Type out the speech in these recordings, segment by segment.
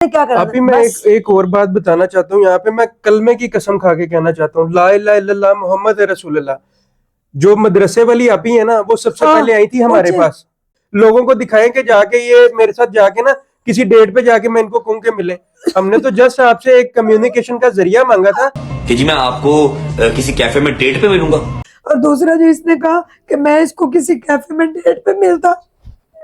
क्या करा? अभी मैं एक और बात बताना चाहता हूँ। यहाँ पे मैं कलमे की कसम खा के कहना चाहता हूँ, ला इलाहा इल्लल्लाह मोहम्मद रसूलुल्लाह। जो मदरसे वाली आपी है ना, वो सबसे पहले आई थी हमारे पास, लोगों को दिखाएं कि जाके ये मेरे साथ जाके ना किसी डेट पे जाके मैं इनको कहूं के मिले। हमने तो जस्ट आपसे एक कम्युनिकेशन का जरिया मांगा था कि जी मैं आपको किसी कैफे में डेट पे मिलूंगा। और दूसरा जो इसने कहा कि मैं इसको किसी कैफे में डेट पे मिलता,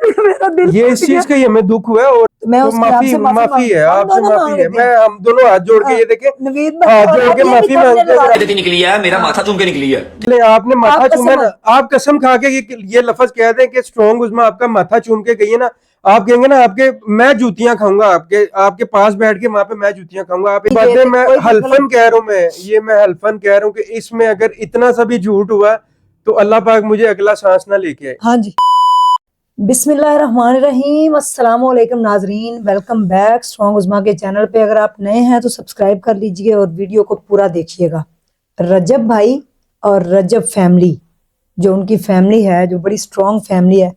मेरा दिल ये इस चीज का ही हमें दुख हुआ है। और मैं तो माफी माफी है, आपसे माफी है। मैं हम दोनों हाथ जोड़ के ये देखे, हाथ जोड़ के माफी मांगते हैं। निकली है मेरा माथा चूम के निकली है। आपने माथा चूमा ना, आप कसम खा के ये लफ्ज कह दें कि स्ट्रॉन्ग उस्मा आपका माथा चूम के गई है ना, आप कहेंगे ना आपके मैं जूतियां खाऊंगा, आपके पास बैठ के वहां पे मैं जूतियां खाऊंगा। आप बातें मैं हल्फन कह रहा हूं, मैं हल्फन कह रहा हूं कि इसमें अगर इतना सा भी झूठ हुआ तो अल्लाह पाक मुझे अगला सांस ना लेके आए। हाँ जी। बिस्मिल्लाहिर्रहमानिर्रहीम, अस्सलाम वालेकुम नाजरीन, वेलकम बैक स्ट्रॉन्ग उस्मा के चैनल पे। अगर आप नए हैं तो सब्सक्राइब कर लीजिए और वीडियो को पूरा देखिएगा। रजब भाई और रजब फैमिली, जो उनकी फैमिली है, जो बड़ी स्ट्रॉन्ग फैमिली है,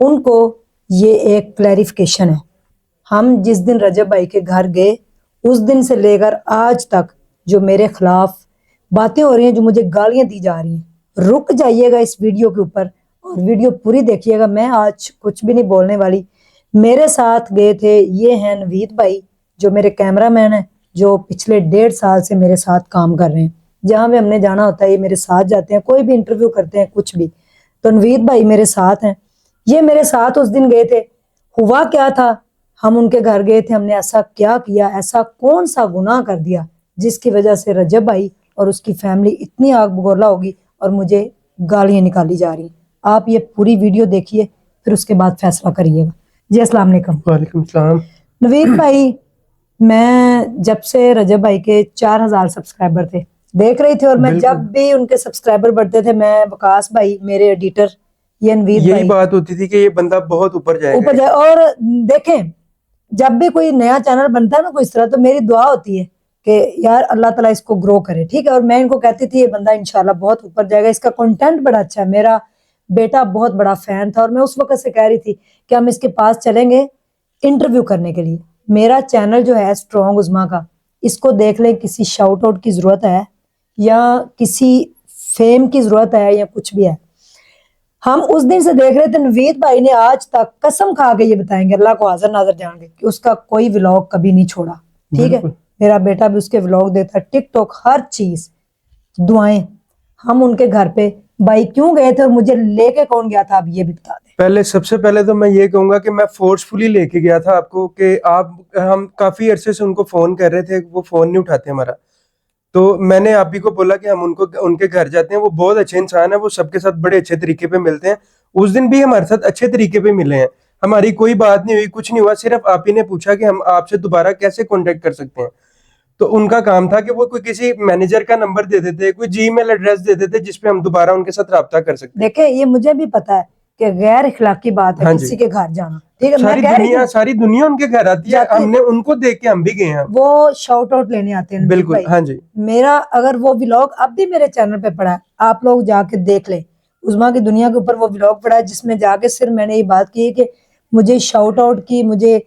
उनको ये एक क्लैरिफिकेशन है। हम जिस दिन रजब भाई के घर गए, उस दिन से लेकर आज तक जो मेरे खिलाफ बातें हो रही हैं, जो मुझे गालियां दी जा रही हैं, रुक जाइएगा इस वीडियो के ऊपर और वीडियो पूरी देखिएगा। मैं आज कुछ भी नहीं बोलने वाली। मेरे साथ गए थे, ये हैं नवीद भाई, जो मेरे कैमरामैन हैं, जो पिछले 1.5 साल से मेरे साथ काम कर रहे हैं। जहाँ भी हमने जाना होता है ये मेरे साथ जाते हैं, कोई भी इंटरव्यू करते हैं, कुछ भी। तो नवीद भाई मेरे साथ हैं, ये मेरे साथ उस दिन गए थे। हुआ क्या था, हम उनके घर गए थे, हमने ऐसा क्या किया, ऐसा कौन सा गुनाह कर दिया जिसकी वजह से रजब भाई और उसकी फैमिली इतनी आग बगोला होगी और मुझे गालियां निकाली जा रही। आप ये पूरी वीडियो देखिए, फिर उसके बाद फैसला करिएगा। जी अस्सलाम वालेकुम। वालेकुम सलाम। नवीद भाई, मैं जब से रजब भाई के 4000 सब्सक्राइबर थे देख रही थी, और मैं जब भी उनके सब्सक्राइबर बढ़ते थे, मैं वकास भाई मेरे एडिटर, ये नवीद भाई, यही बात होती थी कि ये बंदा बहुत ऊपर जाएगा। और देखें, जब भी कोई नया चैनल बनता है ना कोई इस तरह, तो मेरी दुआ होती है कि यार अल्लाह ताला इसको ग्रो करे, ठीक है। और मैं इनको कहती थी ये बंदा इंशाल्लाह बहुत ऊपर जाएगा, इसका कंटेंट बड़ा अच्छा है। मेरा बेटा बहुत बड़ा फैन था और मैं उस वक्त से कह रही थी कि हम इसके पास चलेंगे इंटरव्यू करने के लिए। मेरा चैनल जो है स्ट्रॉन्ग उस्मा का, इसको देख लें, किसी शाउट आउट की जरूरत है या किसी फेम की जरूरत है या कुछ भी है। हम उस दिन से देख रहे थे, नवीद भाई ने आज तक कसम खा के ये बताएंगे, अल्लाह को हाजिर नाजर जान के, कि उसका कोई व्लॉग कभी नहीं छोड़ा, ठीक है। मेरा बेटा भी उसके व्लॉग देता, टिकटॉक, हर चीज, दुआएं। हम उनके घर पे भाई क्यों गए थे और मुझे लेके कौन गया था, आप ये भी बता दें। पहले सबसे पहले तो मैं ये कहूंगा कि मैं फोर्सफुली लेके गया था आपको, कि हम काफी अरसे से उनको फोन कर रहे थे, वो फोन नहीं उठाते हमारा। तो मैंने आप ही को बोला कि हम उनके घर जाते हैं। वो बहुत अच्छे इंसान है, वो सबके साथ बड़े अच्छे तरीके पे मिलते हैं। उस दिन भी हमारे साथ अच्छे तरीके पे मिले हैं, हमारी कोई बात नहीं हुई, कुछ नहीं हुआ। सिर्फ आप ही ने पूछा कि हम आपसे दोबारा कैसे कांटेक्ट कर सकते हैं। तो उनका काम था कि वो कोई किसी मैनेजर का नंबर दे देते, कोई जीमेल एड्रेस दे देते, जिसपे हम दोबारा उनके साथ राब्ता कर सकते। देखे, ये मुझे भी पता है कि गैर इखलाकी बात है किसी के घर जाना, ठीक है। सारी दुनिया उनके घर आती है, हमने उनको देख के हम भी गए हैं। वो शाउट आउट लेने आते हैं। बिल्कुल, हाँ जी। मेरा अगर वो व्लॉग अब भी मेरे चैनल पे पड़ा है, आप लोग जाके देख ले, उस्मा की दुनिया के ऊपर वो व्लॉग पड़ा है, जिसमें जाके सिर्फ मैंने ये बात की है कि मुझे शाउट आउट की, मुझे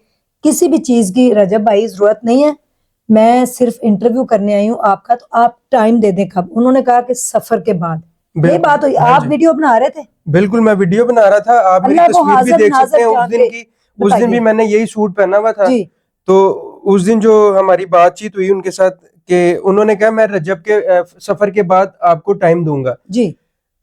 किसी भी चीज की रजब भाई जरूरत नहीं है। मैं सिर्फ इंटरव्यू करने आई हूँ आपका, तो आप टाइम दे दें कब। उन्होंने कहा कि सफर के बाद। ये बात हुई। आप वीडियो बना रहे थे? बिल्कुल, मैं वीडियो बना रहा था, आप मेरी तस्वीर भी देख सकते हैं उस दिन की। उस दिन भी मैंने यही सूट पहना हुआ था। तो उस दिन जो हमारी बातचीत हुई उनके साथ, कि उन्होंने कहा मैं रजब के सफर के बाद आपको टाइम दूंगा जी।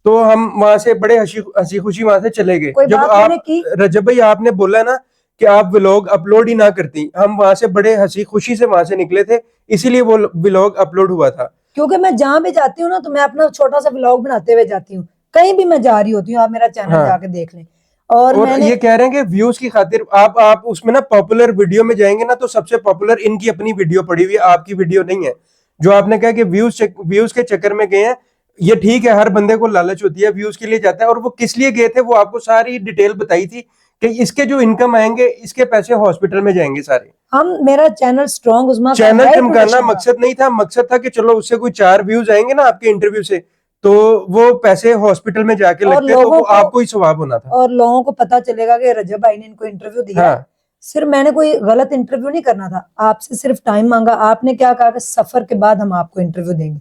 तो हम वहां से बड़े हंसी खुशी वहां से चले गए। जब आप रजब भाई आपने बोला ना कि आप व्लॉग अपलोड ही ना करती, हम वहां से बड़े हंसी खुशी से वहां से निकले थे, इसीलिए वो व्लॉग अपलोड हुआ था। क्योंकि मैं जहाँ भी जाती हूँ ना, तो मैं अपना छोटा सा व्लॉग बनाते हुए जाती हूँ, कहीं भी मैं जा रही होती हूँ। आप मेरा चैनल जाके देख लें। और ये कह रहे हैं कि व्यूज की खातिर आप उसमें ना पॉपुलर वीडियो में जाएंगे ना, तो सबसे पॉपुलर इनकी अपनी वीडियो पड़ी हुई है, आपकी वीडियो नहीं है। जो आपने कहा कि व्यूज के चक्कर में गए हैं, ये ठीक है, हर बंदे को लालच होती है, व्यूज के लिए जाता है। और वो किस लिए गए थे, वो आपको सारी डिटेल बताई थी कि इसके जो इनकम आएंगे, इसके पैसे हॉस्पिटल में जाएंगे सारे। हम मेरा चैनल स्ट्रॉन्ग उस्मा चैनल चमकाना मकसद नहीं था, मकसद था कि चलो उससे कोई 4 व्यूज आएंगे ना आपके इंटरव्यू से, तो वो पैसे हॉस्पिटल में जाके लगते, तो वो आपको ही सवाब होना था। और लोगों को पता चलेगा कि रजब भाई ने इनको इंटरव्यू दिया। हाँ। सिर्फ मैंने कोई गलत इंटरव्यू नहीं करना था, आपसे सिर्फ टाइम मांगा। आपने क्या कहा कि सफर के बाद हम आपको इंटरव्यू देंगे,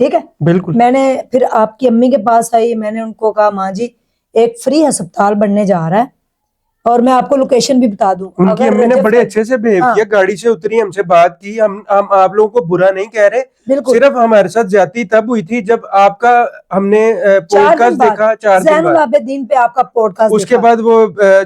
ठीक है। बिल्कुल। मैंने फिर आपकी अम्मी के पास आई, मैंने उनको कहा माँ जी एक फ्री अस्पताल बनने जा रहा है, और मैं आपको लोकेशन भी बता दूं। उनकी अगर अम्मी ने रजब बड़े भाई- अच्छे से बिहेव हाँ, किया, गाड़ी से उतरी, हमसे बात की। हम आप लोगों को बुरा नहीं कह रहे, बिल्कुल। सिर्फ हमारे साथ ज्यादती तब हुई थी जब आपका हमने 4 दिन पॉडकास्ट बाद देखा, 4 दिन ज़ैनुल बाद। आबिदीन पे आपका पॉडकास्ट उसके देखा। बाद वो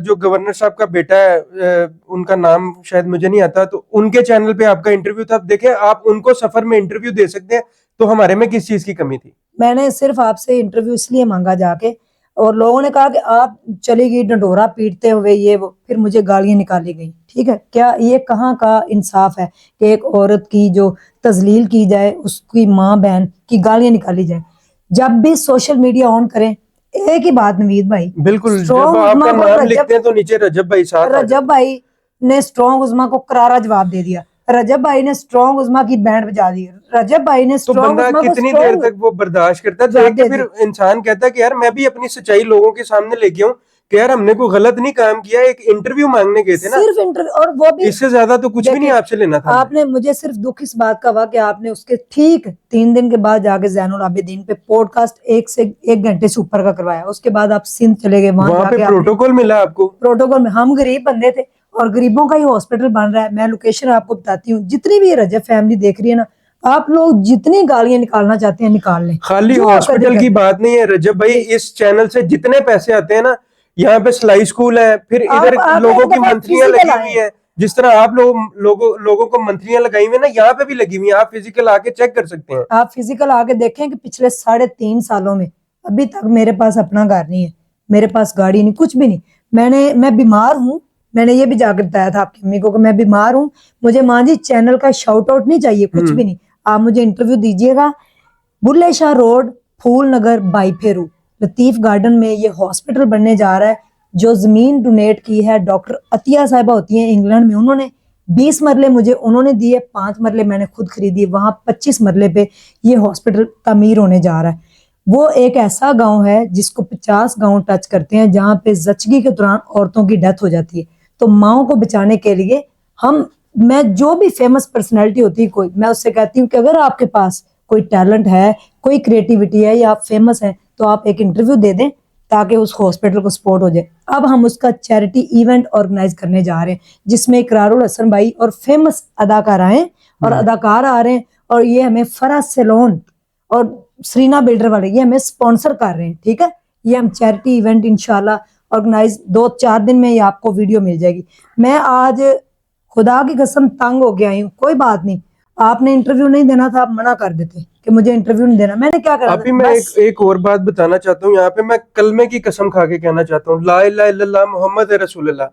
जो गवर्नर साहब का बेटा है, उनका नाम शायद मुझे नहीं आता, तो उनके चैनल पे आपका इंटरव्यू था। अब देखें, आप उनको सफर में इंटरव्यू दे सकते हैं, तो हमारे में किस चीज की कमी थी? मैंने सिर्फ आपसे इंटरव्यू इसलिए मांगा जाके, और लोगों ने कहा कि आप चली गई डंडोरा पीटते हुए, ये वो, फिर मुझे गालियां निकाली गई, ठीक है। क्या ये कहाँ का इंसाफ है कि एक औरत की जो तजलील की जाए, उसकी माँ बहन की गालियां निकाली जाए। जब भी सोशल मीडिया ऑन करें, एक ही बात नवीद भाई, बिल्कुल, जब स्ट्रॉन्ग आपका उस्मा को नाम लिखते हैं तो नीचे रजब भाई साथ आ जाते रजब हैं। भाई ने स्ट्रॉन्ग उस्मा को करारा जवाब दे दिया। रजब भाई ने स्ट्रॉन्ग उस्मा की बैंड बजा दी। रजब भाई ने तो स्ट्रॉन्ग बंदा उस्मा को कितनी देर तक वो बर्दाश्त करता है? देख के फिर इंसान कहता है कि यार मैं भी अपनी सच्चाई लोगों के सामने लेके आऊं कि यार हमने कोई गलत नहीं काम किया, एक इंटरव्यू मांगने गए थे ना, सिर्फ इंटरव्यू, और वो भी इससे ज्यादा तो कुछ भी नहीं आपसे लेना था। आपने मुझे सिर्फ दुख इस बात का हुआ कि आपने उसके ठीक 3 दिन के बाद जाके ज़ैनुल आबिदीन पे पॉडकास्ट 1 घंटे से ऊपर का करवाया। उसके बाद आप सिंध चले गए, वहां वहां पे जाके प्रोटोकॉल मिला आपको? प्रोटोकॉल में हम गरीब बंदे थे, और गरीबों का ही हॉस्पिटल बन रहा है। मैं लोकेशन आपको बताती हूँ, जितनी भी रजब फैमिली देख रही है ना, आप लोग जितनी गालियां निकालना चाहते हैं निकाल लें। खाली जो आपका हॉस्पिटल दिल की करे। बात नहीं है रजब भाई, इस चैनल से जितने पैसे आते हैं ना, यहाँ पे सिलाई स्कूल है, फिर इधर आप लोगों एक की दफा मंथलियां फिजिकल लगी आए। हुई है, जिस तरह आप लोगों को मंथलियां लगाई हुई है ना, यहाँ पे भी लगी हुई है। आप फिजिकल आके चेक कर सकते हैं। आप फिजिकल आके देखें कि पिछले 3.5 सालों में अभी तक मेरे पास अपना घर नहीं है, मेरे पास गाड़ी नहीं, कुछ भी नहीं। मैं बीमार हूँ, मैंने ये भी जाकर बताया था आपकी अम्मी को कि मैं बीमार हूँ, मुझे माँ जी चैनल का शाउट आउट नहीं चाहिए, कुछ भी नहीं। आप मुझे इंटरव्यू दीजिएगा। बुल्ले शाह रोड, फूल नगर, बाईफेरू, लतीफ गार्डन में ये हॉस्पिटल बनने जा रहा है। जो जमीन डोनेट की है डॉक्टर अतिया साहिबा होती हैं इंग्लैंड में, उन्होंने 20 मरले मुझे उन्होंने दिए, 5 मरले मैंने खुद खरीदी। वहां 25 मरले पे ये हॉस्पिटल तामीर होने जा रहा है। वो एक ऐसा गांव है जिसको 50 गांव टच करते हैं, जहां पे जचगी के दौरान औरतों की डेथ हो जाती है। तो माओ को बचाने के लिए मैं जो भी फेमस पर्सनैलिटी होती है कोई, मैं उससे कहती हूँ कि अगर आपके पास कोई टैलेंट है, कोई क्रिएटिविटी है, या आप फेमस हैं, तो आप एक इंटरव्यू दे दें ताकि उस हॉस्पिटल को सपोर्ट हो जाए। अब हम उसका चैरिटी इवेंट ऑर्गेनाइज करने जा रहे हैं, जिसमें इकरारुल हसन भाई और फेमस अदाकार आए और अदाकार आ रहे हैं, और ये हमें फराज सैलून और सरीना बिल्डर वाले ये हमें स्पॉन्सर कर रहे हैं, ठीक है। ये हम चैरिटी इवेंट इंशाल्लाह ऑर्गेनाइज 2-4 दिन में ये आपको वीडियो मिल जाएगी। मैं आज खुदा की कसम तंग हो गया हूँ। कोई बात नहीं, आपने इंटरव्यू नहीं देना था, आप मना कर देते कि मुझे इंटरव्यू नहीं देना, मैंने क्या करा? अभी मैं एक और बात बताना चाहता हूँ यहाँ पे। मैं कलमे की कसम खा के कहना चाहता हूँ, ला इलाहा इल्लल्लाह मोहम्मद रसूलुल्लाह।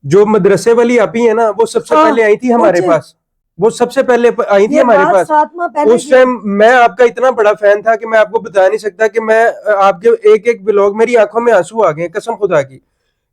जो मदरसे वाली आपी है ना, वो सबसे पहले आई थी हमारे पास, वो सबसे पहले आई थी हमारे पास। उस टाइम मैं आपका इतना बड़ा फैन था कि मैं आपको बता नहीं सकता कि मैं आपके एक एक ब्लॉग, मेरी आंखों में आंसू आ गए कसम खुदा की,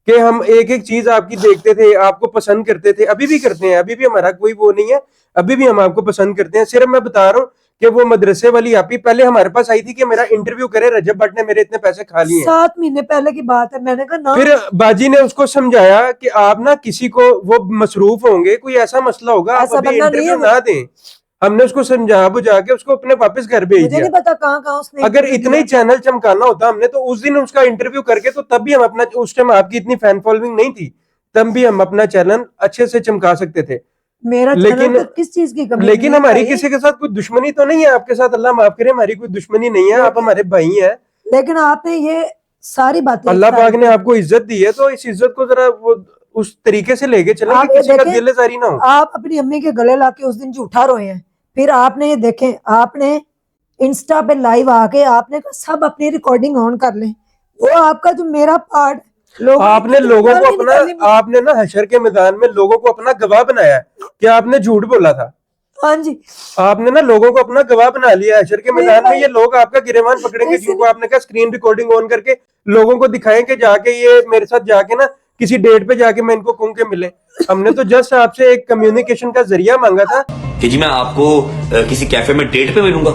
कि हम एक एक चीज आपकी देखते थे, आपको पसंद करते थे, अभी भी करते हैं, अभी भी हमारा कोई वो नहीं है, अभी भी हम आपको पसंद करते हैं। सिर्फ मैं बता रहा हूँ कि वो मदरसे वाली आपी पहले हमारे पास आई थी कि मेरा इंटरव्यू करे, रजब भट्ट ने मेरे इतने पैसे खा लिए। 7 महीने पहले की बात है, मैंने कहा ना। फिर बाजी ने उसको समझाया कि आप ना किसी को, वो मसरूफ होंगे, कोई ऐसा मसला होगा, आप अभी इंटरव्यू ना दें। हमने उसको समझा बुझा के उसको अपने वापस घर भेज दिया। मुझे नहीं पता कहाँ उसने। अगर इतना ही चैनल चमकाना होता हमने, तो उस दिन उसका इंटरव्यू करके, तो तब भी हम अपना, उस टाइम आपकी इतनी फैन फॉलोइंग नहीं थी, तब भी हम अपना चैनल अच्छे से चमका सकते थे। मेरा लेकिन किस चीज की कमी? लेकिन हमारी किसी के साथ कोई दुश्मनी तो नहीं है आपके साथ, अल्लाह माफ करे, हमारी कोई दुश्मनी नहीं है, आप हमारे भाई हैं। लेकिन आपने ये सारी बातें, अल्लाह पाक ने आपको इज्जत दी है, तो इस इज्जत को जरा वो उस तरीके से लेके चलें कि किसी का दिलजारी ना हो। आप अपनी अम्मी के गले लाके उस दिन झूठा रोए हैं, फिर आपने ये देखें, आपने इंस्टा पे लाइव आके आपने सब अपनी रिकॉर्डिंग ऑन कर लें। वो आपका जो मेरा पार्ट, आपने लोगों को अपना, आपने ना हशर के मैदान में लोगों को अपना गवाह बनाया कि आपने झूठ बोला था। हाँ जी, आपने ना लोगों को अपना गवाह बना लिया हशर के मैदान में। ये लोग आपका गिरेबान पकड़ेंगे, जिनको आपने कहा स्क्रीन रिकॉर्डिंग ऑन करके लोगों को दिखाएं कि जाके ये मेरे साथ जाके ना किसी डेट पे जाके मैं इनको कहूं के मिले। हमने तो जस्ट आपसे एक कम्युनिकेशन का जरिया मांगा था कि जी मैं आपको किसी कैफे में डेट पे मिलूंगा,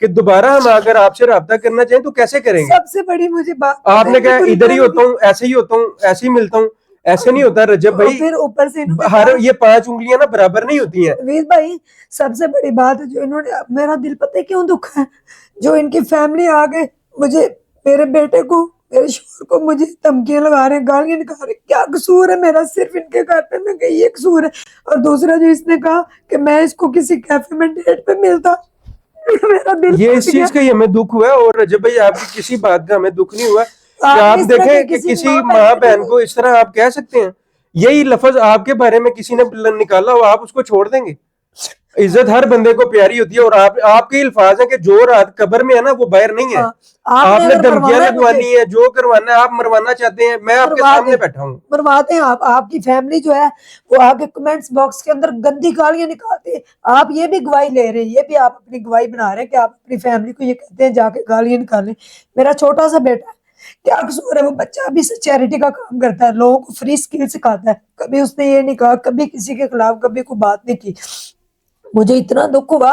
कि दोबारा हम अगर आपसे राब्ता करना चाहें तो कैसे करेंगे। सबसे बड़ी मुझे बात आपने कहा इधर ही होता हूँ, ऐसे ही होता हूँ, ऐसे ही मिलता हूँ, ऐसे नहीं होता रजब भाई, फिर ऊपर से हर ये 5 उंगलियां ना बराबर नहीं होती हैं। नवीद भाई सबसे बड़ी बात है जो इन्होंने, मेरा दिल पता है क्यों दुखा है, जो इनकी फैमिली आगे मुझे, मेरे बेटे को, मेरे शोहर को मुझे धमकियां लगा रहे हैं, गालियां निकाल रहे हैं। क्या कसूर है मेरा? सिर्फ इनके घर पे मैं गई, ये कसूर है। और दूसरा जो इसने कहा कि मैं इसको किसी कैफे में डेट पे मिलता, मेरा दिल ये टूट इस गया। चीज का ही हमें दुख हुआ है। और रजब भाई आपकी किसी बात का हमें दुख नहीं हुआ कि आपने आप इस तरह देखें की कि किसी किसी माँ माँ बहन बहन को- को इस तरह आप कह सकते हैं। यही लफ्ज आपके बारे में किसी ने निकाला हो, आप उसको छोड़ देंगे? इज्जत हर बंदे को प्यारी होती है। और आपके अल्फाज है कि जो रात कब्र में है ना वो बाहर नहीं है। आपने अगर धमकियां मरवाना है लगवानी मुझे, है, जो करवाना है, आप मरवाना चाहते हैं, मैं आपके मरवा सामने दें, बैठा हूँ। मरवाते हैं आप। आपकी फैमिली जो है वो आके कमेंट्स बॉक्स के अंदर गंदी गालियां निकालती है। आप ये भी गवाही ले रहे हैं, ये भी आप अपनी गवाही बना रहे हैं कि आप अपनी फैमिली को ये कहते हैं जाके गालियां निकालें। मेरा छोटा सा बेटा है, क्या कसूर है? वो बच्चा अभी से चैरिटी का काम करता है, लोगों को फ्री स्किल सिखाता है। कभी उसने ये नहीं कहा, कभी किसी के खिलाफ कभी कोई बात नहीं की। मुझे इतना दुख हुआ,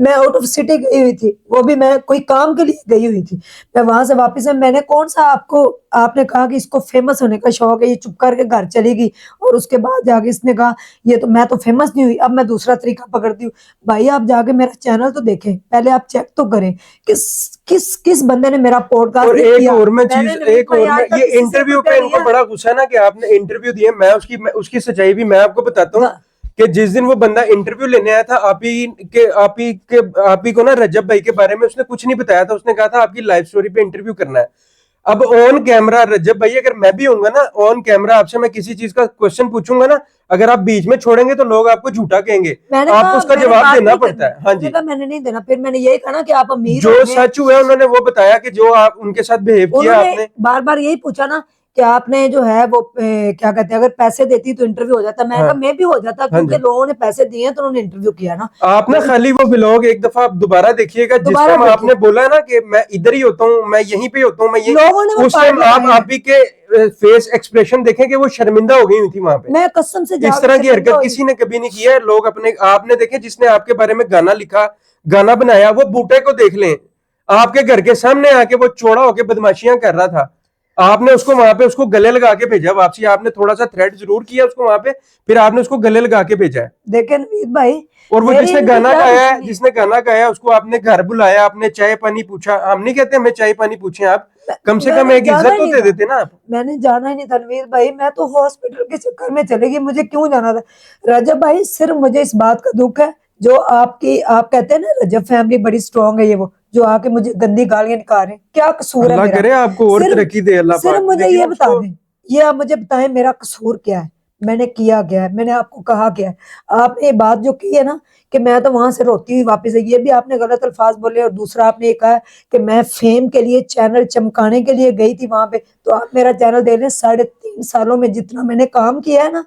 मैं आउट ऑफ सिटी गई हुई थी, वो भी मैं कोई काम के लिए गई हुई थी। मैं वहां से वापस है, मैंने कौन सा आपको, आपने कहा कि इसको फेमस होने का शौक है, ये चुप करके घर चली गई। और उसके बाद जाके इसने कहा ये तो, मैं तो फेमस नहीं हुई, अब मैं दूसरा तरीका पकड़ती हूँ। भाई आप जाके मेरा चैनल तो देखें, पहले आप चेक तो करें किस किस किस बंदे ने मेरा पॉडकास्ट और एक किया। और मैं मैंने चीज, नवीन एक भाई और आज मैं, तक ये किसी से इंटरव्यू रुपया पे इनको लिया? बड़ा गुस्सा है ना कि आपने इंटरव्यू दिए। मैं उसकी सच्चाई भी मैं आपको बताता हूँ कि जिस दिन वो बंदा इंटरव्यू लेने आया था, आप ही को ना रजब भाई के बारे में उसने कुछ नहीं बताया था। उसने कहा था आपकी लाइफ स्टोरी पे इंटरव्यू करना है। अब ऑन कैमरा रजब भाई, अगर मैं भी होऊंगा ना ऑन कैमरा, आपसे मैं किसी चीज का क्वेश्चन पूछूंगा ना, अगर आप बीच में छोड़ेंगे तो लोग आपको झूठा कहेंगे, मैंने आपको कहा उसका मैंने जवाब बात देना नहीं पड़ता करनी, है। हाँ मैंने जी, कहा मैंने नहीं देना। फिर मैंने यही कहा ना कि आप अमीर जो होंगे। सच हुआ है उन्होंने वो बताया कि जो आप उनके साथ बिहेव किया उन्होंने आपने। बार बार यही पूछा ना कि आपने जो है वो क्या कहते हैं, अगर पैसे देती तो इंटरव्यू हो जाता। मैं हाँ कहा मैं भी हो जाता, हाँ क्योंकि जी, लोगों ने पैसे दिए हैं तो उन्होंने इंटरव्यू किया ना। आप ना खाली वो व्लॉग एक दफा आप दोबारा देखिएगा, जिस दोबारा टाइम आपने देखिए, बोला है ना कि मैं इधर ही होता हूँ, मैं यहीं पे होता हूँ, मैं ये, लोगों ने वो उस पार्ट टाइम आप लगाए हैं। भी के फेस एक्सप्रेशन देखें कि वो शर्मिंदा हो गई हुई थी वहां पे। मैं कसम से इस जाकर तरह की शर्मिंदा हरकत हुई। किसी ने कभी नहीं किया है। लोग अपने, आपने देखे जिसने आपके बारे में गाना लिखा, गाना बनाया, वो बूटे को देख लें, आपके घर के सामने आके वो चौड़ा होके बदमाशियां कर रहा था। आपने उसको वहां पे उसको गले लगा के भेजा वापसी। आपने थोड़ा सा थ्रेट जरूर किया उसको वहां पे, फिर आपने उसको गले लगा के भेजा है। देखें नवीद भाई, और वो मेरी जिसने इनकी गाना क्या गाया है, दुश्मनी है? जिसने गाना गाया है, उसको आपने घर बुलाया, आपने चाय पानी पूछा। हम नहीं कहते हमें चाय पानी पूछे, आप कम से कम मैंने एक जाना इज्जत ही तो नहीं दे था, देते ना आप। मैंने जाना ही नहीं था नवीद भाई। मैं तो हॉस्पिटल के चक्कर में चली गई, मुझे क्यों जाना था? रजब भाई सिर्फ मुझे इस बात का दुख है, जो आपकी, आप कहते हैं ना रजब फैमिली बड़ी स्ट्रांग है, ये वो जो आके मुझे गंदी गालियां निकाल रहे हैं। क्या कसूर है अल्लाह मेरा? करे आपको और सिर्फ तरक्की दे अल्लाह सिर्फ पाक, मुझे लेकिन ये बता उसको दें, ये आप मुझे बताएं मेरा कसूर क्या है, मैंने किया क्या है, मैंने आपको कहा क्या है? आपने ये बात जो की है ना कि मैं तो वहां से रोती हुई वापस आई, ये भी आपने गलत अल्फाज बोले। और दूसरा आपने ये कहा कि मैं फेम के लिए, चैनल चमकाने के लिए गई थी वहां पे। तो आप मेरा चैनल देख लें, 3.5 सालों में जितना मैंने काम किया है ना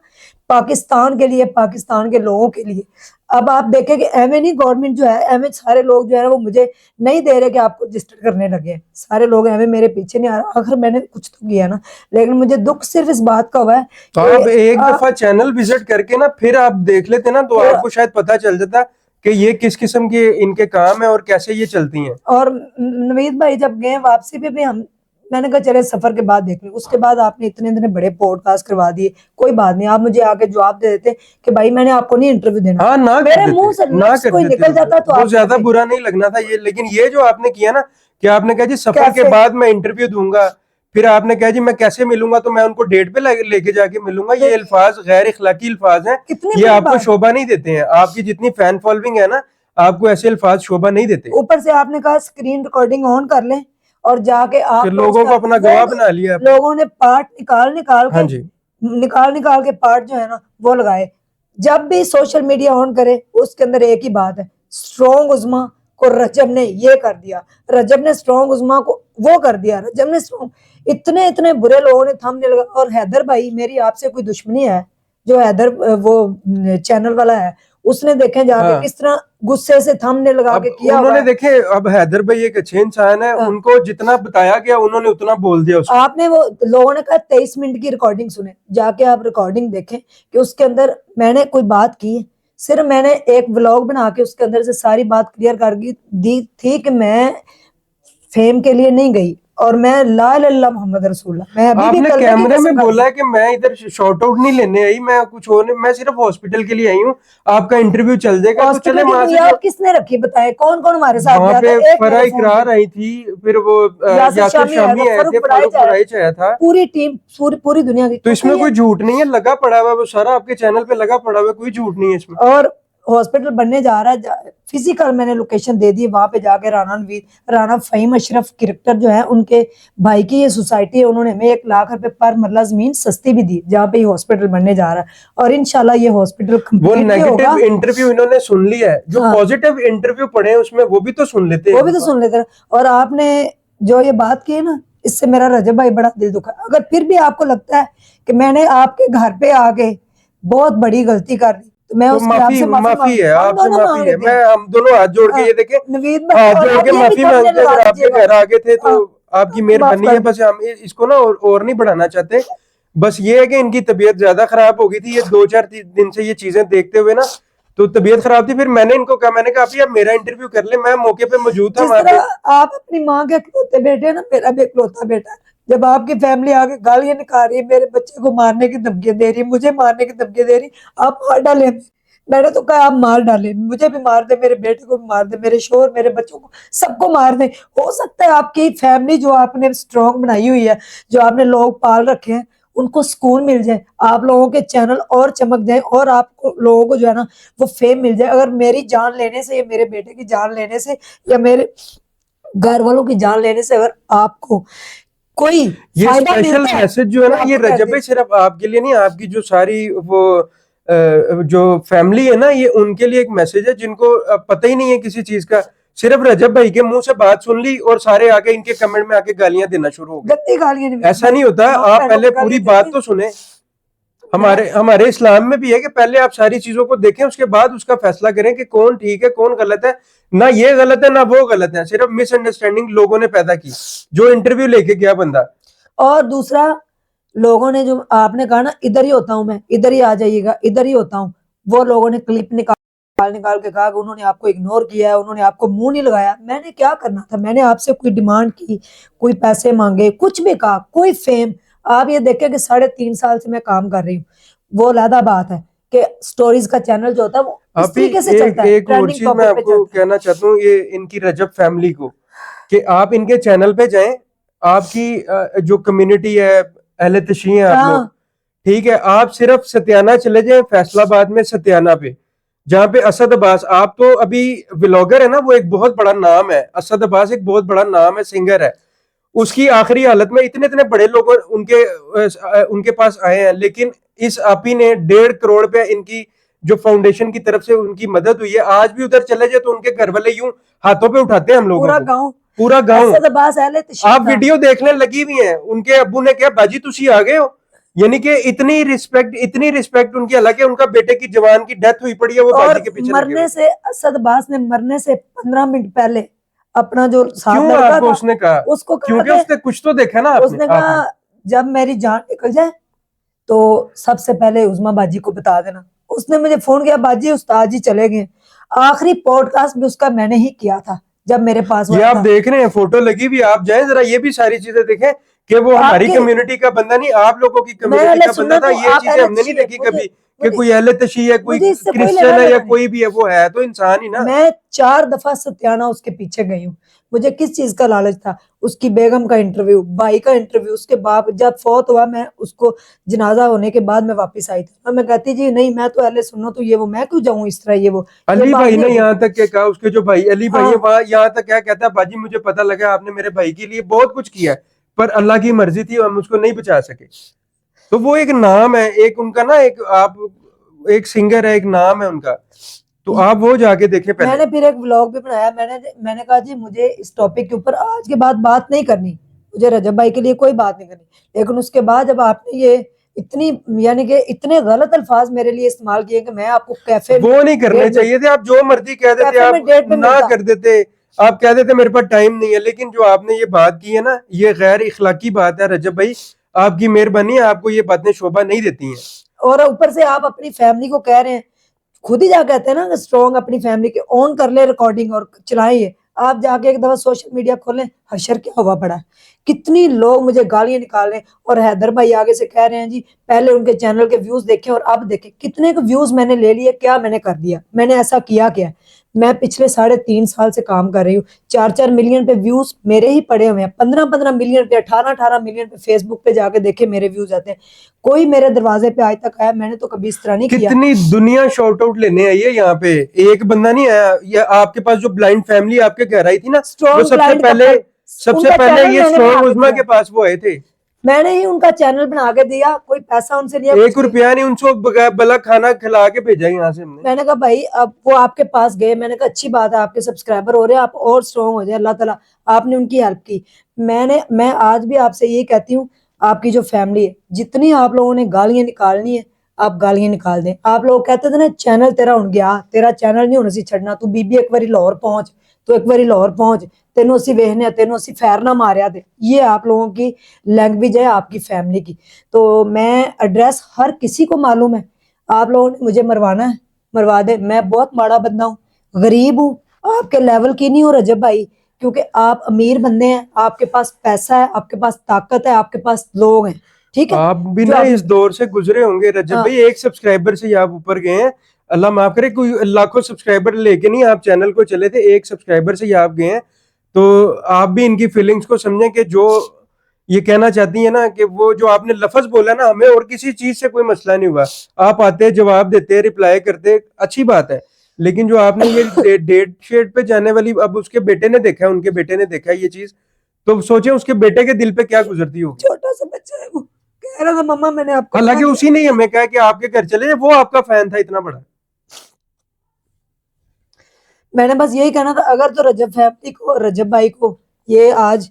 पाकिस्तान के लिए, पाकिस्तान के लोगों के लिए। अब आप देखें कि एम नहीं, गवर्नमेंट जो है, एम सारे लोग जो है ना वो मुझे नहीं दे रहे कि आपको रजिस्टर करने लगे। सारे लोग एम मेरे पीछे नहीं आ रहा। आखिर मैंने कुछ तो किया ना, लेकिन मुझे दुख सिर्फ इस बात का हुआ है तो आप एक दफा चैनल विजिट करके ना फिर आप देख लेते ना, तो आपको शायद पता चल जाता कि ये किस किस्म के इनके काम है और कैसे ये चलती हैं। और नवीद भाई जब गए वापसी पे भी हम, मैंने कहा चले सफर के बाद देख लें। उसके बाद आपने इतने इतने बड़े पॉडकास्ट करवा दिए, कोई बात नहीं, आप मुझे आके जवाब दे देते कि भाई मैंने आपको नहीं इंटरव्यू देना। हाँ, ना मेरे कर मुंह से देते, ना लफ्ज कर कोई देते, निकल जाता तो वो आप ज्यादा कहते बुरा नहीं लगना था ये। लेकिन ये जो आपने किया ना कि आपने कहा जी सफर के कैफे, बाद मैं इंटरव्यू दूंगा, फिर आपने कहा जी मैं कैसे मिलूंगा, तो मैं उनको डेट पे लेके जाके मिलूंगा, ये अल्फाज गैर इखलाकी अल्फाज हैं। कितनी ये बड़ी आपको बात। शोभा नहीं देते हैं। आपकी जितनी फैन फॉलोइंग है ना, आपको ऐसे अल्फाज शोभा नहीं देते। ऊपर से आपने कहा स्क्रीन रिकॉर्डिंग ऑन कर लें और जाके आप फिर तो लोगों को उसका, अपना गवाह बना लिया आपने। लोगों ने पार्ट निकाल निकाल हाँ के, जी, निकाल के पार्ट जो है ना वो लगाए। जब भी सोशल मीडिया ऑन करे उसके अंदर एक ही बात है, स्ट्रॉन्ग उज़्मा को रजब ने ये कर दिया, रजब ने स्ट्रॉन्ग उज़्मा को वो कर दिया, रजब ने स्ट्रॉन्ग, इतने इतने बुरे लोगों ने थंबनेल लगा। और हैदर भाई मेरी आपसे कोई दुश्मनी है? जो हैदर वो चैनल वाला है, उसने देखे जाके हाँ। किस तरह गुस्से से थंबनेल लगा अब के किया हुआ उन्होंने है। देखे, अब हैदर भाई एक अच्छे इंसान है, हाँ। उनको जितना बताया गया उन्होंने उतना बोल दिया उसको। आपने वो, लोगों ने कहा 23 मिनट की रिकॉर्डिंग सुने, जाके आप रिकॉर्डिंग देखें कि उसके अंदर मैंने कोई बात की है। सिर्फ मैंने एक व्लॉग बना के उसके अंदर से सारी बात क्लियर कर दी थी कि मैं फेम के लिए नहीं गई और मैं ला इलाहा इल्लल्लाह मोहम्मद रसूलुल्लाह, मैं अभी भी आपने कलमे की कैमरे कसम में खाती बोला हूँ। है कि मैं इधर शॉर्ट आउट नहीं लेने आई, मैं कुछ और नहीं, मैं सिर्फ हॉस्पिटल के लिए आई हूँ, आपका इंटरव्यू चल जाएगा तो चले हॉस्पिटल की वहां से। बुनियाद किसने रखी बताए, कौन कौन हमारे साथ वहां गया पे था? एक फरा मेरे फोन इकरार पे आई थी, फिर वो यासिर यासिर शामी आया शामी था, आए थे, फारूक बड़ाइच आया था। पूरी टीम, पूरी दुनिया की, तो क्योंकि इसमें ये कोई झूठ नहीं है, लगा पड़ा हुआ है वो सारा आपके चैनल पे लगा पड़ा हुआ है, कोई झूठ नहीं है इसमें। और हॉस्पिटल बनने जा रहा है, फिजिकल मैंने लोकेशन दे दी, वहां पे जाके राना फहीम अशरफ क्रिकेटर जो है, उनके भाई की ये सोसाइटी है, उन्होंने हमें 1 लाख रुपए पर मरला जमीन सस्ती भी दी, जहाँ पे ये हॉस्पिटल बनने जा रहा है। और इंशाल्लाह ये हॉस्पिटल वो कंप्लीट भी होगा। नेगेटिव इंटरव्यू इन्होंने सुन लिया है, जो हाँ, पॉजिटिव इंटरव्यू पढ़े हैं उसमें वो भी तो सुन लेते वो हैं भी एक तो बार। सुन लेते हैं। और आपने जो ये बात की है ना, इससे मेरा रजब भाई बड़ा दिल दुखा। अगर फिर भी आपको लगता है कि मैंने आपके घर पे आके बहुत बड़ी गलती कर दी, तो मैं तो उसकी माफी आपसे माफी माफी मांग, है, हम आपसे दोनों माफी मांग है, लेते मैं हैं। हम दोनों हाथ जोड़ के हाँ, ये देखें, नवीद भाई, हाथ और जोड़ आप के ये भी माफी थंबनेल मांगते हैं। लगा अगर आपके दीजिएगा। घर आगे थे तो हाँ, आपकी माफ मेहरबानी कर है, दो। बस हम इसको ना और नहीं बढ़ाना चाहते। बस ये है कि इनकी तबीयत ज्यादा खराब हो गई थी, ये 2-4 दिन से ये चीजें देखते हुए ना, तो तबीयत खराब थी। फिर मैंने इनको कहा, मैंने कहा आप मेरा इंटरव्यू कर ले, मैं मौके पे मौजूद था जिस वहां पे। तरह आप अपनी माँ के इकलौते बेटे हैं ना, मेरा भी इकलौता बेटा है। जब आपकी फैमिली आके गालियां निकाल रही है, मेरे बच्चे को मारने की धमकियां दे रही है, मुझे मारने की धमकियां दे रही, आप मार डाले हमें। मैंने तो कहा आप मार डाले, मुझे भी मार दे, मेरे बेटे को भी मार दे, मेरे शोहर, मेरे बच्चों को, सबको मार दे। हो सकता है आपकी फैमिली जो आपने स्ट्रॉन्ग बनाई हुई है, जो आपने लोग पाल रखे हैं, उनको सुकून मिल जाए, आप लोगों के चैनल और चमक जाए, और आपको लोगों को जो है ना वो फेम मिल जाए। अगर मेरी जान लेने से या मेरे बेटे की जान लेने से या मेरे घर वालों की जान लेने से अगर आपको कोई ये फायदा स्पेशल मिलता है, मैसेज जो है तो ना, ये आपको कर रजब दे। भाई सिर्फ आपके लिए नहीं, आपकी जो सारी वो जो फैमिली है ना, ये उनके लिए एक मैसेज है, जिनको पता ही नहीं है किसी चीज का। सिर्फ रजब भाई के मुंह से बात सुन ली और सारे आके इनके कमेंट में आके गालियां देना शुरू हो गए। गंदी गालियां नहीं, ऐसा नहीं होता, माँ आप बहनों पहले को पूरी गालियां बात देती। तो सुने। मैं हमारे इस्लाम में भी है कि पहले आप सारी चीजों को देखें, उसके बाद उसका फैसला करें कि कौन ठीक है कौन गलत है। ना ये गलत है ना वो गलत है, सिर्फ मिसअंडरस्टैंडिंग लोगों ने पैदा की। जो इंटरव्यू लेके गया बंदा, और दूसरा, लोगों ने जो आपने कहा ना, इधर ही होता हूं मैं, इधर ही आ जाइएगा, इधर ही होता हूं, वो लोगों ने क्लिप निकाल के कहा कि उन्होंने आपको इग्नोर किया है, उन्होंने आपको मुंह नहीं लगाया। मैंने क्या करना था? मैंने आपसे कोई डिमांड की, कोई पैसे मांगे, कुछ भी कहा, कोई फेम? आप ये देखें कि 3.5 साल से मैं काम कर रही हूँ, वो अलग बात है कि स्टोरीज का चैनल जो होता है वो इस आप ही तरीके से एक चलता है, एक और ट्रेंडिंग चीज मैं टॉपिक पे आपको चलता है। कहना चाहता हूँ, ये इनकी रजब फैमिली को, कि आप इनके चैनल पे जाएं, आपकी जो कम्युनिटी है, अहले तशी हैं आप लोग, हाँ, ठीक है, आप सिर्फ सत्याना चले जाएं, फैसलाबाद में सत्याना पे, जहाँ पे असद अब्बास, आप तो अभी व्लॉगर है ना, वो एक बहुत बड़ा नाम है, असद अब्बास एक बहुत बड़ा नाम है, सिंगर है। उसकी आखिरी हालत में इतने इतने बड़े लोग उनके पास आए हैं, लेकिन इस आपी ने 1.5 करोड़ पे इनकी जो फाउंडेशन की तरफ से उनकी मदद हुई है, आज भी उधर चले जाए तो उनके घर वाले यूं हाथों पे उठाते हैं हम लोगों पूरा को, गांव पूरा गांव। असद अब्बास अहले तशीर आप था। वीडियो देखने लगी हुई हैं, उनके अब्बू ने कहा बाजी तुसी आ गए हो, यानी कि इतनी रिस्पेक्ट उनकी, हालांकि उनका बेटे की जवान की डेथ हुई पड़ी है, वो बाजी और के पीछे लगे हुए। मरने से, असद अब्बास ने मरने से 15 मिनट पहले अपना जो साथ क्यों लड़का आपको था उसने कहा? उसको कहा क्योंकि कि, उसने कुछ तो देखा ना उसने कहा आपने। जब मेरी जान निकल जाए तो सबसे पहले उस्मा बाजी को बता देना। उसने मुझे फोन किया, बाजी उस्ताद जी चले गए। आखिरी पॉडकास्ट भी उसका मैंने ही किया था जब मेरे पास ये हुआ आप था। देख रहे हैं, फोटो लगी भी, आप जाएं जरा, ये भी सारी चीजें देखें कि वो हमारी आपके, कम्युनिटी का बंदा नहीं, आप लोगों की मैं कम्युनिटी अहले का बंदा सुन्नत था। हूँ, ये आप चीजें अहले हमने नहीं तशी है। देखी मुझे कभी कि मुझे कोई अहले तशी है, कोई मुझे इससे कोई क्रिश्चियन लेना है या देना नहीं। कोई भी है, वो है तो इंसान ही ना। मैं 4 दफा सत्याना उसके पीछे गई हूँ। मुझे किस चीज का लालच था? उसकी बेगम का इंटरव्यू, भाई का इंटरव्यू, उसके बाप जब फौत हुआ, मैं उसको जनाजा होने के बाद मैं वापस आई थी, और मैं कहती जी नहीं, मैं तो अहले सुन्नत हूँ, ये वो, मैं क्यों जाऊं इस तरह, ये अली बात भाई नहीं ने होती। यहाँ तक क्या कहा, उसके जो भाई अली भाई है, हाँ, वहां यहाँ तक क्या कहता है, बाजी मुझे पता लगा आपने मेरे भाई के लिए बहुत कुछ किया है, पर अल्लाह की मर्जी थी, हम उसको नहीं बचा सके। तो वो एक नाम है, एक उनका ना, एक आप एक सिंगर है, एक नाम है उनका, तो आप वो जाके देखें पहले। मैंने फिर एक व्लॉग भी बनाया। मैंने कहा जी मुझे इस टॉपिक के ऊपर आज के बाद बात नहीं करनी, मुझे रजब भाई के लिए कोई बात नहीं करनी। लेकिन उसके बाद जब आपने ये इतनी, यानी कि इतने गलत अल्फाज मेरे लिए इस्तेमाल किए कि मैं आपको कैफे वो नहीं करने डेट में, चाहिए थे, आप जो मर्जी कह देते, कैफे में आप डेट पे ना मिलता। कर देते, आप कह देते मेरे पास टाइम नहीं है। लेकिन जो आपने ये बात की है ना, ये गैर इखलाकी बात है रजब भाई, आपकी मेहरबानी है, आपको ये बातें शोभा नहीं देती हैं। और ऊपर से आप अपनी फैमिली को कह रहे हैं, खुद ही जा कहते हैं ना, स्ट्रॉन्ग अपनी फैमिली के, ऑन कर ले रिकॉर्डिंग और चलाएं ये। आप जाके एक दफा सोशल मीडिया खोलें, हशर क्या हुआ पड़ा है, कितनी लोग मुझे गालियां निकाल रहे हैं। और हैदर भाई आगे से कह रहे हैं जी पहले उनके चैनल के व्यूज देखें और अब देखें। कितने के व्यूज मैंने ले लिए, क्या मैंने कर दिया, मैंने ऐसा किया क्या? मैं पिछले 3.5 साल से काम कर रही हूँ, 4-4 मिलियन पे व्यूज मेरे ही पड़े हुए हैं, 15-15 मिलियन पे, 18-18 मिलियन पे फेसबुक पे जाके देखे मेरे व्यूज आते हैं। कोई मेरे दरवाजे पे आज तक आया? मैंने तो कभी इस तरह नहीं किया। कितनी दुनिया शॉर्ट आउट लेने आई है यहाँ पे, एक बंदा नहीं आया। ये आपके पास जो ब्लाइंड फैमिली आपके घर आई थी ना, वो सबसे पहले ये स्ट्रॉन्ग उज़मा के पास वो आए थे। मैंने ही उनका चैनल बना के दिया, कोई पैसा उनसे लिया, 1 रुपया नहीं, उनको भला खाना खिला के भेजा यहाँ से हमने। मैंने कहा भाई अब वो आपके पास गए, मैंने कहा अच्छी बात है, आपके सब्सक्राइबर हो रहे हैं, आप और स्ट्रॉन्ग हो जाए, अल्लाह ताला आपने उनकी हेल्प की। मैं आज भी आपसे यही कहती हूँ, आपकी जो फैमिली है, जितनी आप लोगों ने गालियां निकालनी है आप गालियां निकाल दें। आप लोग कहते थे ना चैनल तेरा हुण गया, तेरा चैनल नहीं होना सी छड़ना, तू बीबी एक बारी लाहौर पहुंच, तो एक बारी लाहौर पहुंच, तेनों असी वेखने, तेनों असी फैर ना मारिया दे। ये आप लोगों की लैंग्वेज है आपकी फैमिली की। तो मैं एड्रेस हर किसी को मालूम है, आप लोगों ने मुझे मरवाना है मरवा दे, मैं बहुत माड़ा बंदा हूँ, गरीब हूँ, आपके लेवल की नहीं हूँ रजब भाई, क्योंकि आप अमीर बंदे हैं, आपके पास पैसा है, आपके पास ताकत है, आपके पास लोग हैं, ठीक है। आप भी ना इस दौर से गुजरे होंगे रजब भाई, एक सब्सक्राइबर से आप ऊपर गए हैं, अल्लाह माफ करे, कोई लाखों सब्सक्राइबर लेके नहीं आप चैनल को चले थे, एक सब्सक्राइबर से आप गए हैं। तो आप भी इनकी फीलिंग्स को समझें कि जो ये कहना चाहती है ना, कि वो जो आपने लफ्ज बोला ना, हमें और किसी चीज से कोई मसला नहीं हुआ, आप आते जवाब देते रिप्लाई करते, अच्छी बात है। लेकिन जो आपने ये डेट शेट पे जाने वाली, अब उसके बेटे ने देखा है, उनके बेटे ने देखा है ये चीज, तो सोचे उसके बेटे के दिल पे क्या गुजरती होगी। छोटा सा बच्चा है, वो कह रहा था मम्मा मैंने आपको, हालांकि उसी ने हमें कहा कि आपके घर चले जाए, वो आपका फैन था इतना बड़ा। मैंने बस यही कहना था, अगर तो रजब फैमिली को, रजब भाई को ये आज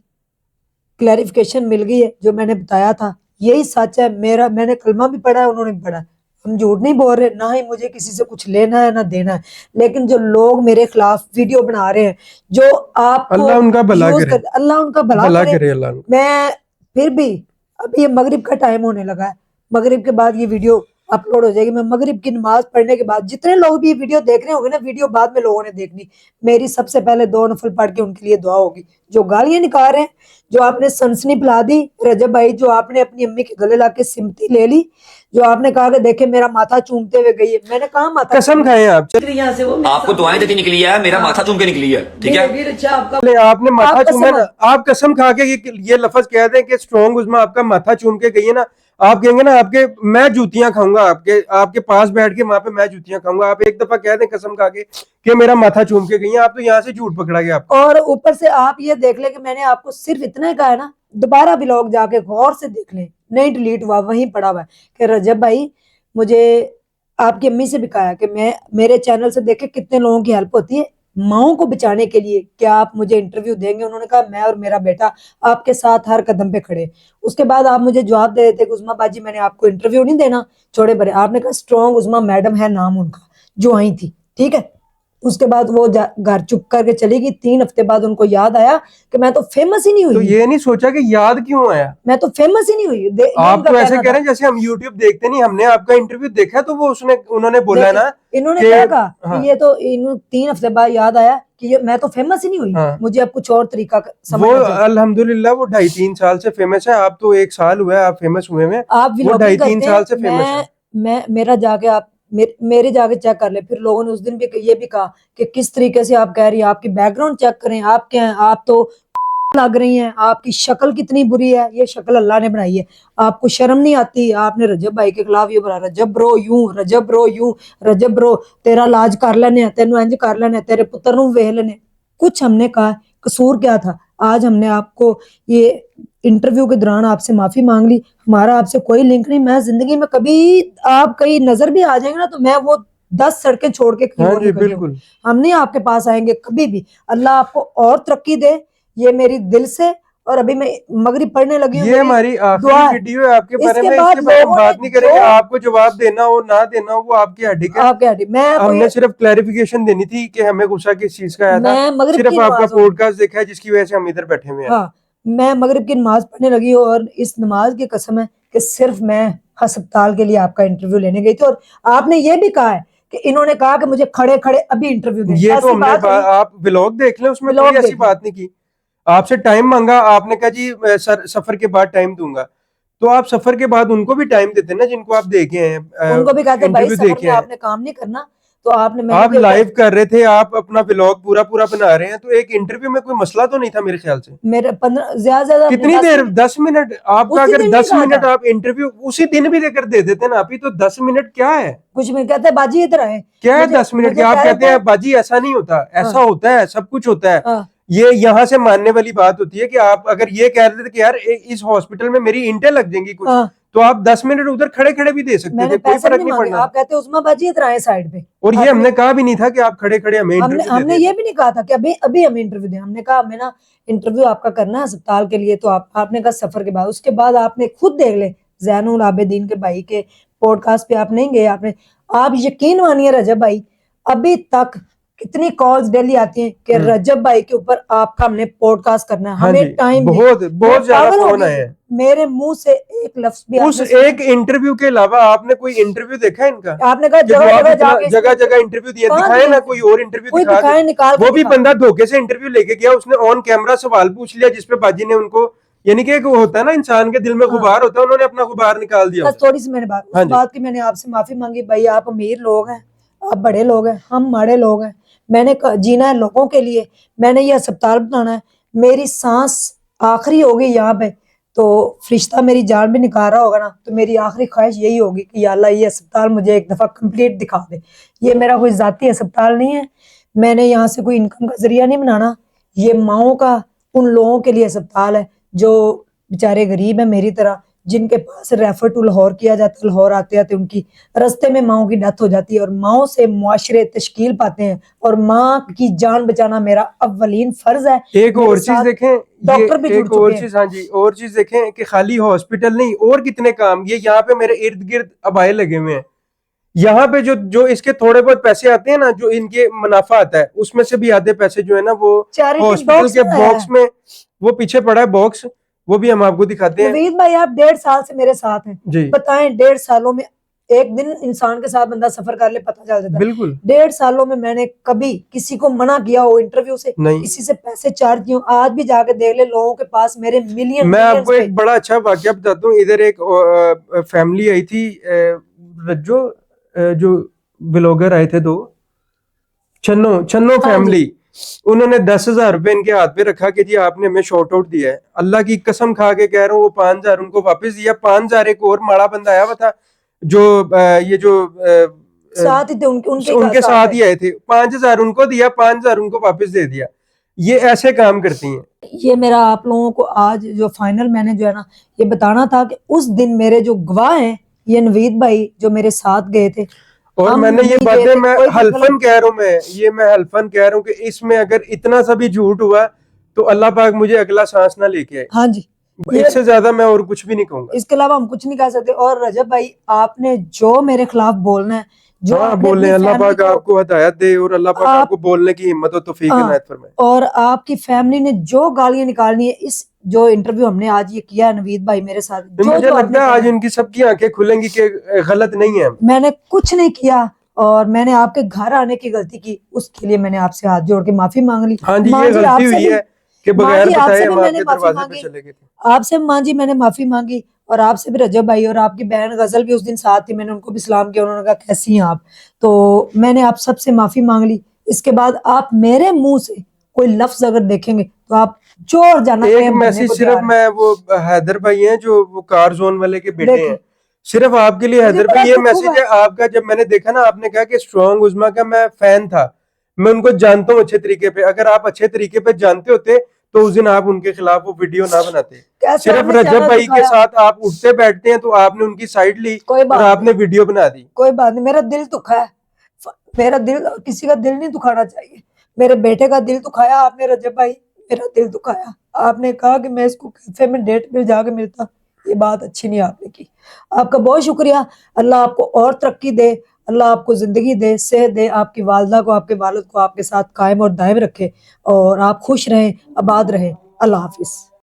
क्लैरिफिकेशन मिल गई है, जो मैंने बताया था यही सच है। मैंने कलमा भी पढ़ा है, उन्होंने भी पढ़ा है, हम झूठ नहीं बोल रहे, ना ही मुझे किसी से कुछ लेना है ना देना है। लेकिन जो लोग मेरे खिलाफ वीडियो बना रहे हैं, जो आपको अल्लाह उनका भला करे, अल्लाह उनका भला करे। अल्लाह। मैं फिर भी, अभी ये मगरिब का टाइम होने लगा है, मगरिब के बाद ये वीडियो अपलोड हो जाएगी। मैं मगरिब की नमाज पढ़ने के बाद, जितने लोग भी ये वीडियो देख रहे होंगे ना, वीडियो बाद में लोगों ने देखनी, मेरी सबसे पहले 2 नफल पढ़ के उनके लिए दुआ होगी। जो गालियां निकाल रहे हैं, जो आपने सनसनी फैला दी रजब भाई, जो आपने अपनी अम्मी के गले लाके सिमती ले ली, जो आपने कहा कि देखे मेरा माथा चूमते हुए गई है, मैंने कहा माथा कसम खाए आप, यहाँ से वो आपको दुआएं देती निकली है, मेरा माथा चूम के निकली है, ठीक है। अच्छा आपका आपने माथा चूमा ना, आप कसम खा के ये लफ्ज कह दें कि स्ट्रॉन्ग उज़मा आपका माथा चूम के गई है ना, आप कहेंगे ना आपके, मैं जूतियां खाऊंगा, आपके पास बैठ के वहां पे मैं जूतियां खाऊंगा। आप एक दफा कह दें कसम खा के कि मेरा माथा चूम के गई है, आप तो यहाँ से झूठ पकड़ा गया आपको। और ऊपर से आप ये देख ले कि मैंने आपको सिर्फ इतना ही कहा है ना, दोबारा ब्लॉग जाके गौर से देख ले, नहीं डिलीट हुआ, वहीं पड़ा हुआ है कि रजब भाई, मुझे आपकी अम्मी से भी कहा है कि मैं, मेरे चैनल से देखे कितने लोगों की हेल्प होती है माओं को बचाने के लिए, क्या आप मुझे इंटरव्यू देंगे? उन्होंने कहा मैं और मेरा बेटा आपके साथ हर कदम पे खड़े। उसके बाद आप मुझे जवाब दे देते कि उज़मा बाजी मैंने आपको इंटरव्यू नहीं देना, छोड़े बड़े। आपने कहा स्ट्रॉन्ग उज़मा मैडम है नाम उनका, जो आई थी, ठीक है। उसके बाद वो घर चुप करके चली गई। 3 हफ्ते बाद उनको याद आया कि मैं तो फेमस ही नहीं हुई। तो ये नहीं सोचा कि याद क्यों आया, मैं तो फेमस ही नहीं हुई। आप तो ऐसे कह रहे हैं जैसे हम यूट्यूब देखते नहीं, हमने आपका इंटरव्यू देखा तो वो उन्होंने बोला है ना, इन्होंने क्या कहा, हाँ, ये तो 3 हफ्ते बाद याद आया कि ये मैं तो फेमस ही नहीं हुई, हाँ, मुझे अब कुछ और तरीका समझ वो अल्हम्दुलिल्लाह वो 2.5-3 साल से फेमस है, आप तो 1 साल हुआ है आप फेमस हुए में, आप वो 2.5-3 साल से फेमस है। मैं मेरा जाके आप मेरे जाके चेक कर ले। फिर लोगों ने उस दिन भी ये भी कहा कि किस तरीके से आप कह रही हैं, आपकी बैकग्राउंड चेक करें, आप क्या हैं, आप तो लग रही हैं, आपकी शक्ल कितनी बुरी है, ये शक्ल अल्लाह ने बनाई है, आपको शर्म नहीं आती? आपने रजब भाई के खिलाफ ये बोला, रजब ब्रो यूं, रजब ब्रो यूं, रजब ब्रो तेरा इलाज कर लेने, तेनू इंज कर लेने, तेरे पुत्र नू वेख लेने। कुछ हमने कहा, कसूर क्या था? आज हमने आपको ये इंटरव्यू के दौरान आपसे माफी मांग ली, हमारा आपसे कोई लिंक नहीं। मैं जिंदगी में कभी आप कहीं नजर भी आ जाएंगे ना, तो मैं वो 10 सड़कें छोड़ के कहीं और निकल जाऊंगी। हम नहीं आपके पास आएंगे कभी भी। अल्लाह आपको और तरक्की दे, ये मेरी दिल से। और अभी मैं मगरिब पढ़ने लगी हूँ, ये हमारी आखिरी वीडियो है आपके बारे में, इसके बारे में बात नहीं करेंगे, आपको जवाब देना हो ना देना हो वो आपकी हड्डी का, आपकी हड्डी। हमने सिर्फ क्लैरिफिकेशन देनी थी कि हमें गुस्सा किस चीज का आया था, सिर्फ आपका पॉडकास्ट देखा है जिसकी वजह से हम इधर बैठे हुए हैं। हाँ, मैं मगरिब की नमाज पढ़ने लगी हूँ और इस नमाज की कसम है कि सिर्फ मैं अस्पताल के लिए आपका इंटरव्यू लेने गई थी। और आपने ये भी कहा है कि इन्होंने कहा कि मुझे खड़े खड़े अभी इंटरव्यू दें। ये ऐसी तो हमने बात हुई? आप व्लॉग देख लें, उसमें व्लॉग कोई ऐसी देख बात नहीं की। आपसे टाइम मांगा, आपने कहा जी मैं सफर के बाद टाइम दूंगा, तो आप सफर के बाद उनको भी टाइम देते ना जिनको आप देखे हैं, उनको भी कहते भाई इंटरव्यू सफर देखे में हैं। आपने काम नहीं करना, तो आपने मैंने आप लाइव कर रहे थे, आप अपना व्लॉग पूरा पूरा बना रहे हैं, तो एक इंटरव्यू में कोई मसला तो नहीं था मेरे ख्याल से। मेरे 15 ज्यादा कितनी देर? 10 मिनट आपका, उसी अगर दिन 10 नहीं कहा मिनट था। आप इंटरव्यू उसी दिन भी देकर दे देते ना, अभी तो 10 मिनट क्या है? कुछ में कहते बाजी इधर आए, क्या है मुझे 10 मिनट मुझे के? आप कह कहते रहे हैं बाजी ऐसा नहीं होता, ऐसा हाँ। होता है, सब कुछ होता है। हाँ। ये यहाँ से मानने वाली बात होती है कि आप अगर ये कह रहे थे कि यार इस हॉस्पिटल में मेरी इंटें लग जाएंगी कुछ, हाँ। तो आप 10 मिनट उधर खड़े खड़े भी दे सकते मैंने थे, कोई पैसे फर्क नहीं नहीं मांगे, पड़ना। आप कहते उस्मा बाजी इधर आए साइड पे। और ये आपने- हमने कहा भी नहीं था कि आप खड़े खड़े हमें हमने इंटरव्यू दे हमने दें। ये भी नहीं कहा था कि अभी अभी हमें इंटरव्यू दें। हमने कहा हमें ना इंटरव्यू आपका करना है अस्पताल के लिए, तो आपने कहा सफर के बाद। उसके बाद आपने खुद देख ले जैनुल आबेदीन के भाई के पॉडकास्ट पे आप नहीं गए, आप यकीन मानिए रजब भाई, अभी तक कितनी कॉल्स डेली आती हैं कि रजब भाई के ऊपर आपका हमने पॉडकास्ट करना है। हाँ हमें जी, टाइम बहुत बहुत ज्यादा फोन आए हैं। मेरे मुंह से एक लफ्ज भी उस आपने सुना? एक इंटरव्यू के अलावा आपने कोई इंटरव्यू देखा है इनका? आपने कहा कि जो जगह आप जगह इतना जाके जगह जगह इंटरव्यू दिया, कहाँ दिखाए दिए? ना कोई और इंटरव्यू कोई दिखा दिखाए, दे। निकाल के वो भी दिखा। बंदा धोखे से इंटरव्यू लेके गया, उसने ऑन कैमरा सवाल पूछ लिया जिसपे बाजी ने उनको, यानी कि एक वो होता है ना इंसान के दिल में गुबार होता है, उन्होंने अपना गुबार निकाल दिया। बस थोड़ी सी मैंने बात हाँ उस जी। बात की मैंने आपसे माफी मांगी। भाई आप अमीर लोग हैं, आप बड़े लोग हैं, हम माड़े लोग हैं। मैंने जीना है लोगों के लिए, मैंने ये अस्पताल बनाना है। मेरी सांस आखिरी होगी यहाँ पे, तो फरिश्ता मेरी जान भी निकाल रहा होगा ना, तो मेरी आखिरी ख्वाहिश यही होगी कि या अल्लाह ये अस्पताल मुझे एक दफा कंप्लीट दिखा दे। ये मेरा कोई जाती अस्पताल नहीं है, मैंने यहाँ से कोई इनकम का जरिया नहीं बनाना। ये माओ का, उन लोगों के लिए अस्पताल है जो बेचारे गरीब है मेरी तरह, जिनके पास रेफर टू लाहौर किया जाता है, लाहौर आते आते उनकी रास्ते में माओ की डेथ हो जाती है, और माओ से मुआशरे तश्कील पाते हैं, और माँ की जान बचाना मेरा अव्वलीन फर्ज है। एक और चीज देखें, डॉक्टर भी जुड़ एक और चुके हैं। चीज, हाँ जी, और चीज देखें कि खाली हॉस्पिटल नहीं, और कितने काम ये यहाँ पे मेरे इर्द गिर्द अबाए लगे हुए हैं। यहाँ पे जो जो इसके थोड़े बहुत पैसे आते हैं ना, जो इनके मुनाफा आता है, उसमें से भी आधे पैसे जो है ना वो हॉस्पिटल के बॉक्स में, वो पीछे पड़ा है बॉक्स, वो भी हम आपको दिखाते हैं। नवीद भाई आप 1.5 साल से मेरे साथ हैं जी। बताएं, 1.5 सालों में एक दिन इंसान के साथ बंदा सफर कर ले पता चल जाता है। बिल्कुल। 1.5 सालों में मैंने कभी किसी को मना किया हो इंटरव्यू से, नहीं। किसी से पैसे चार्ज किए हो? आज भी जाके देख ले, लोगों के पास मेरे मिलियन। मैं आपको एक बड़ा अच्छा वाकया बताता हूँ। इधर एक फैमिली आई थी, रज्जो, जो ब्लॉगर आए थे, दो छन्नो फैमिली, उन्होंने 10,000 रुपए इनके हाथ पे रखा कि जी आपने हमें शॉर्ट आउट दिया है। अल्लाह की कसम खा के कह रहा हूँ, वो 5,000 उनको वापस दिया। 5,000 एक और माड़ा बंदा आया हुआ था, जो ये जो साथ ही थे उनके साथ ही आए थे, 5,000 उनको दिया, 5,000 उनको वापस दे दिया। ये ऐसे काम करती हैं। ये मेरा आप लोगों को आज जो फाइनल मैंने जो है ना ये बताना था कि उस दिन मेरे जो गवाह हैं ये नवीद भाई जो मेरे साथ गए थे, और मैंने ये बातें मैं हल्फन कह रहा हूँ, मैं हल्फन कह रहा हूँ कि इसमें अगर इतना सा भी झूठ हुआ तो अल्लाह पाक मुझे अगला सांस ना लेके आए। हाँ जी, इससे ज्यादा मैं और कुछ भी नहीं कहूंगा, इसके अलावा हम कुछ नहीं कह सकते। और रजब भाई आपने जो मेरे खिलाफ बोलना है, जो बोलने, अल्लाह पाक आपको हिदायत दे और अल्लाह पाक आपको बोलने की हिम्मत और तौफीक इनायत फरमाए। और आपकी फैमिली ने जो गालियां निकालनी है, इस जो इंटरव्यू हमने आज ये किया है नवीद भाई मेरे साथ, मुझे लगता है आज इनकी सबकी आंखें खुलेंगी कि गलत नहीं है। मैंने कुछ नहीं किया और मैंने आपके घर आने की गलती की, उसके लिए मैंने आपसे हाथ जोड़ के माफी मांग ली। हाँ जी, ये गलती हुई है कि बगैर बताए हम आपके दरवाजे पे चले गए थे। आपसे मां जी मैंने माफी मांगी, और आपसे भी रजब भाई, और आपकी बहन गजल भी उस दिन साथ थी, मैंने उनको भी सलाम किया, उन्होंने कहा कैसी हैं आप, तो मैंने आप सबसे माफी मांग ली। इसके बाद आप मेरे मुंह से कोई लफ्ज अगर देखेंगे तो आप जोर जाना। एक मैसेज सिर्फ मैं, वो हैदर भाई हैं जो वो कार जोन वाले के बेटे हैं, सिर्फ आपके लिए हैदर भाई ये मैसेज है आपका। जब मैंने देखा ना, आपने कहा कि स्ट्रॉन्ग उज़्मा का मैं फैन था, मैं उनको जानता हूँ अच्छे तरीके पे, अगर आप अच्छे तरीके पे जानते होते तो उस दिन आप उनके खिलाफ वो वीडियो ना बनाते। सिर्फ रजब भाई के साथ आप उठते बैठते हैं तो आपने उनकी साइड ली और आपने वीडियो बना दी। कोई बात नहीं, मेरा दिल दुखा है, मेरा दिल, किसी का दिल नहीं दुखाना चाहिए। मेरे बेटे का दिल दुखाया आपने रजब भाई, मेरा दिल दुखाया। आपने कहा कि मैं इसको कैफे में डेट पे जाके मिलता, ये बात अच्छी नहीं आपने की। आपका बहुत शुक्रिया, अल्लाह आपको और तरक्की दे, अल्लाह आपको जिंदगी दे, सेहत दे, आपकी वालदा को, आपके वालिद को आपके साथ कायम और दायम रखे, और आप खुश रहें, आबाद रहें। अल्लाह हाफिज।